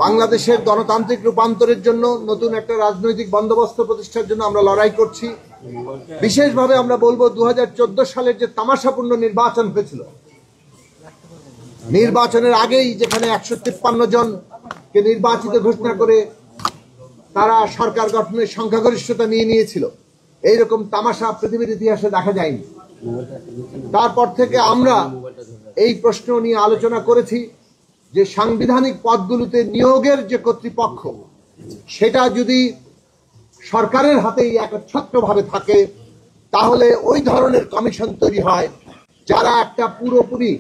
বাংলাদেশের গণতান্ত্রিক রূপান্তরের জন্য নতুন একটা রাজনৈতিক বন্দোবস্ত প্রতিষ্ঠার জন্য আমরা লড়াই করছি। বিশেষভাবে আমরা বলবো 2014 সালের যে তামাশাপূর্ণ নির্বাচন হয়েছিল, নির্বাচনের আগেই যেখানে 153 জনকে নির্বাচিত ঘোষণা করে তারা সরকার গঠনের সংখ্যাগরিষ্ঠতা নিয়ে নিয়েছিল, এইরকম তামাশা পৃথিবীর ইতিহাসে দেখা যায়নি। তারপর থেকে আমরা এই প্রশ্ন নিয়ে আলোচনা করেছি যে সাংবিধানিক পদগুলোতে নিয়োগের যে কর্তৃপক্ষ সেটা যদি সরকারের হাতেই একচ্ছত্রভাবে থাকে, তাহলে ওই ধরনের কমিশন তৈরি হয় যারা একটা পুরোপুরি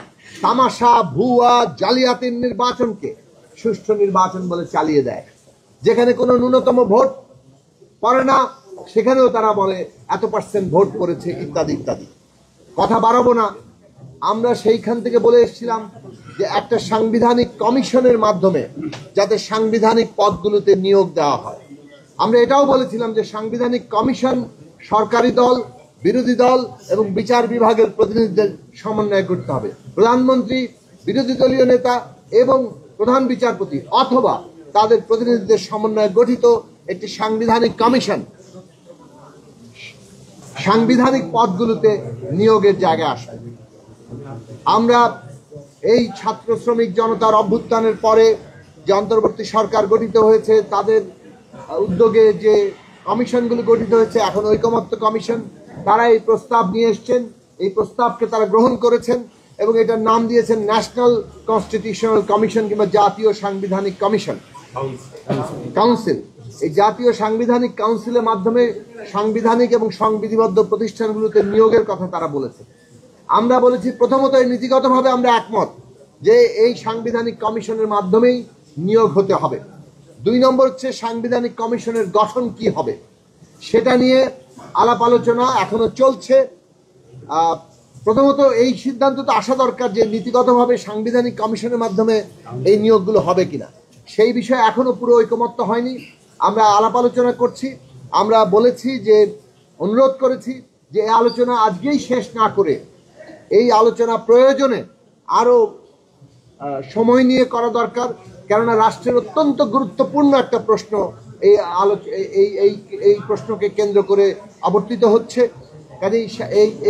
তামাশা, ভুয়া, জালিয়াতির নির্বাচনকে সুষ্ঠু নির্বাচন বলে চালিয়ে দেয়। যেখানে কোনো ন্যূনতম ভোট পড়ে না সেখানেও তারা বলে এত % ভোট পড়েছে, ইত্যাদি ইত্যাদি। কথা বাড়াবো না। আমরা সেইখান থেকে বলে এসেছিলাম যে একটা সাংবিধানিক কমিশনের মাধ্যমে যাতে সাংবিধানিক পদগুলোতে নিয়োগ দেওয়া হয়। আমরা এটাও বলেছিলাম যে সাংবিধানিক কমিশন সরকারি দল, বিরোধী দল এবং বিচার বিভাগের প্রতিনিধিদের সমন্বয় করতে হবে। প্রধানমন্ত্রী, বিরোধী দলীয় নেতা এবং প্রধান বিচারপতি অথবা তাদের প্রতিনিধিদের সমন্বয়ে গঠিত একটি সাংবিধানিক কমিশন সাংবিধানিক পদগুলোতে নিয়োগের জায়গায় আসবে। আমরা এই ছাত্র শ্রমিক জনতার অভ্যুত্থানের পরে যে অন্তর্বর্তী সরকার গঠিত হয়েছে, তাদের উদ্যোগে যে কমিশনগুলো গঠিত হয়েছে, এখন ঐকমত্য কমিশন, তারা এই প্রস্তাব নিয়ে এসছেন। এই প্রস্তাবকে তারা গ্রহণ করেছেন এবং এটার নাম দিয়েছেন ন্যাশনাল কনস্টিটিউশনাল কমিশন কিংবা জাতীয় সাংবিধানিক কমিশন কাউন্সিল। এই জাতীয় সাংবিধানিক কাউন্সিলের মাধ্যমে সাংবিধানিক এবং সংবিধিবদ্ধ প্রতিষ্ঠানগুলোতে নিয়োগের কথা তারা বলেছে। আমরা বলেছি প্রথমত এই নীতিগতভাবে আমরা একমত যে এই সাংবিধানিক কমিশনের মাধ্যমেই নিয়োগ হতে হবে। 2 নম্বর হচ্ছে সাংবিধানিক কমিশনের গঠন কি হবে সেটা নিয়ে আলাপ আলোচনা এখনো চলছে। প্রথমত এই সিদ্ধান্ত তো আসা দরকার যে নীতিগতভাবে সাংবিধানিক কমিশনের মাধ্যমে এই নিয়োগগুলো হবে কিনা, সেই বিষয়ে এখনো পুরো ঐকমত্য হয়নি। আমরা আলাপ আলোচনা করছি। আমরা বলেছি যে অনুরোধ করেছি যে এই আলোচনা আজকেই শেষ না করে এই আলোচনা প্রয়োজনে আরো সময় নিয়ে করা দরকার, কেননা রাষ্ট্রের অত্যন্ত গুরুত্বপূর্ণ একটা প্রশ্ন এই প্রশ্নকে কেন্দ্র করে আবর্তিত হচ্ছে। কাজেই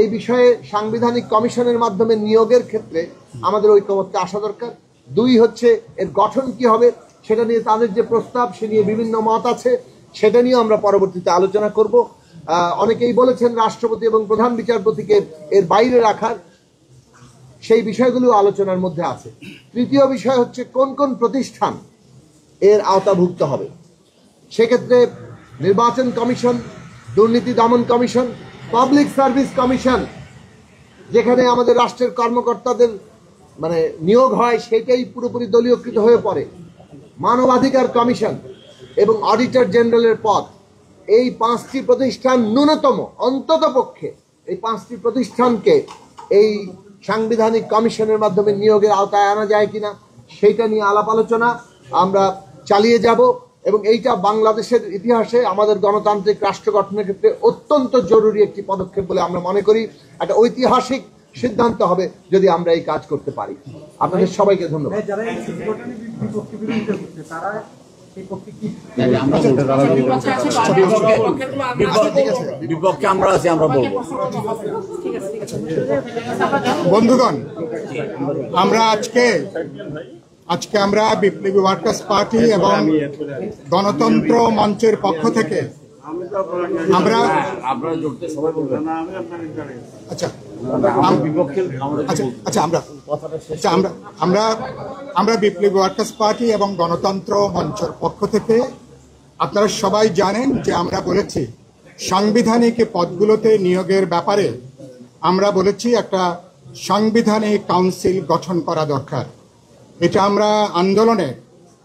এই বিষয়ে সাংবিধানিক কমিশনের মাধ্যমে নিয়োগের ক্ষেত্রে আমাদের ঐকমত্যে আসা দরকার। 2 হচ্ছে এর গঠন কি হবে সেটা নিয়ে তাদের যে প্রস্তাব সে নিয়ে বিভিন্ন মত আছে, সেটা নিয়ে আমরা পরবর্তীতে আলোচনা করব। অনেকেই বলেছেন রাষ্ট্রপতি এবং প্রধান বিচারপতিকে এর বাইরে রাখার, সেই বিষয়গুলো আলোচনার মধ্যে আছে। 3য় বিষয় হচ্ছে কোন কোন প্রতিষ্ঠান এর আওতাভুক্ত হবে। সেক্ষেত্রে নির্বাচন কমিশন, দুর্নীতি দমন কমিশন, পাবলিক সার্ভিস কমিশন যেখানে আমাদের রাষ্ট্রের কর্মকর্তাদের নিয়োগ হয় সেটাই পুরোপুরি দলীয়কৃত হয়ে পড়ে, মানবাধিকার কমিশন এবং অডিটর জেনারেলের পদ। এই 5টি প্রতিষ্ঠান ন্যূনতম অন্তত পক্ষে এই 5টি প্রতিষ্ঠানকে এই সাংবিধানিক কমিশনের মাধ্যমে নিয়োগের আওতায় আনা যায় কিনা সেইটা নিয়ে আলাপ আলোচনা আমরা চালিয়ে যাব। এবং এইটা বাংলাদেশের ইতিহাসে আমাদের গণতান্ত্রিক রাষ্ট্র গঠনের ক্ষেত্রে অত্যন্ত জরুরি একটি পদক্ষেপ বলে আমরা মনে করি। একটা ঐতিহাসিক সিদ্ধান্ত হবে যদি আমরা এই কাজ করতে পারি। আপনাদের সবাইকে ধন্যবাদ। বন্ধুগণ, আমরা আজকে আমরা বিপ্লবী ওয়ার্কার্স পার্টি এবং গণতন্ত্র মঞ্চের পক্ষ থেকে আমরা বিপ্লবী ওয়ার্কার্স পার্টি এবং গণতন্ত্র মঞ্চের পক্ষ থেকে আপনারা সবাই জানেন যে আমরা বলেছি সাংবিধানিক পদগুলোতে নিয়োগের ব্যাপারে আমরা বলেছি একটা সাংবিধানিক কাউন্সিল গঠন করা দরকার। এটা আমরা আন্দোলনে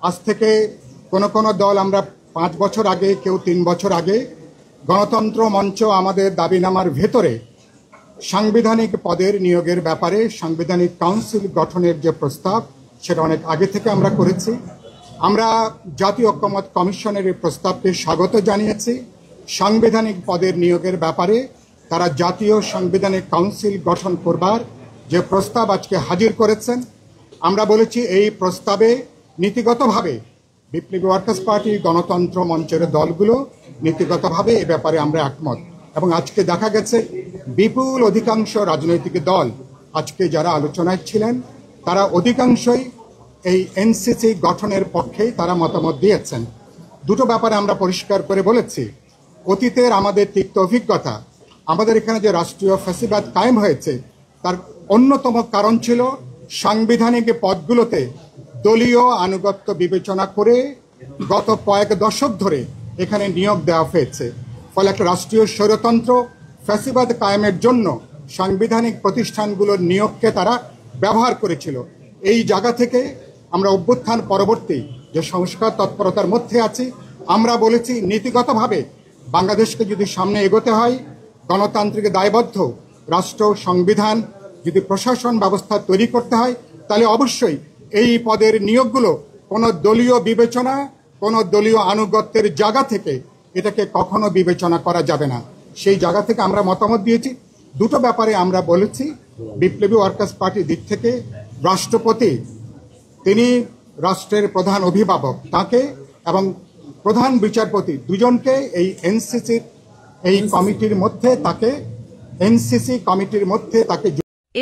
আজ থেকে কোনো দল আমরা 5 বছর আগে, কেউ 3 বছর আগে গণতন্ত্র মঞ্চ আমাদের দাবিনামার ভেতরে সাংবিধানিক পদের নিয়োগের ব্যাপারে সাংবিধানিক কাউন্সিল গঠনের যে প্রস্তাব সেটা অনেক আগে থেকে আমরা করেছি। আমরা জাতীয় ঐকমত্য কমিশনের এই প্রস্তাবকে স্বাগত জানিয়েছি। সাংবিধানিক পদের নিয়োগের ব্যাপারে তারা জাতীয় সাংবিধানিক কাউন্সিল গঠন করবার যে প্রস্তাব আজকে হাজির করেছেন, আমরা বলেছি এই প্রস্তাবে নীতিগতভাবে বিপ্লবী ওয়ার্কার্স পার্টি, গণতন্ত্র মঞ্চের দলগুলো নীতিগতভাবে এ ব্যাপারে আমরা একমত। এবং আজকে দেখা গেছে বিপুল অধিকাংশ রাজনৈতিক দল আজকে যারা আলোচনায় ছিলেন তারা অধিকাংশই এই এনসিসি গঠনের পক্ষেই তারা মতামত দিয়েছেন। দুটো ব্যাপারে আমরা পরিষ্কার করে বলেছি, অতীতের আমাদের তিক্ত অভিজ্ঞতা, আমাদের এখানে যে রাষ্ট্রীয় ফ্যাসিবাদ কায়েম হয়েছে তার অন্যতম কারণ ছিল সাংবিধানিক পদগুলোতে দলীয় আনুগত্য বিবেচনা করে গত কয়েক দশক ধরে এখানে নিয়োগ দেওয়া হয়েছে। ফলে একটা রাষ্ট্রীয় স্বৈরতন্ত্র ফ্যাসিবাদ কায়েমের জন্য সাংবিধানিক প্রতিষ্ঠানগুলোর নিয়োগকে তারা ব্যবহার করেছিল। এই জায়গা থেকে আমরা অভ্যুত্থান পরবর্তী যে সংস্কার তৎপরতার মধ্যে আছি, আমরা বলেছি নীতিগতভাবে বাংলাদেশকে যদি সামনে এগোতে হয়, গণতান্ত্রিক দায়বদ্ধ রাষ্ট্র সংবিধান যদি প্রশাসন ব্যবস্থা তৈরি করতে হয়, তাহলে অবশ্যই এই পদের নিয়োগগুলো কোনো দলীয় বিবেচনা, কোনো দলীয় আনুগত্যের জায়গা থেকে এটাকে কখনো বিবেচনা করা যাবে না। সেই জায়গা থেকে আমরা মতামত দিয়েছি। দুটো ব্যাপারে আমরা বলেছি, বিপ্লবী ওয়ার্কার্স পার্টির দিক থেকে রাষ্ট্রপতি, তিনি রাষ্ট্রের প্রধান অভিভাবক, তাকে এবং প্রধান বিচারপতি দুজনকে এই এনসিসি এই কমিটির মধ্যে তাকে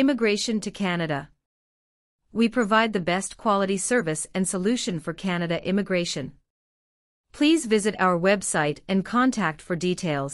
Immigration to Canada. We provide the best quality service and solution for Canada immigration. Please visit our website and contact for details.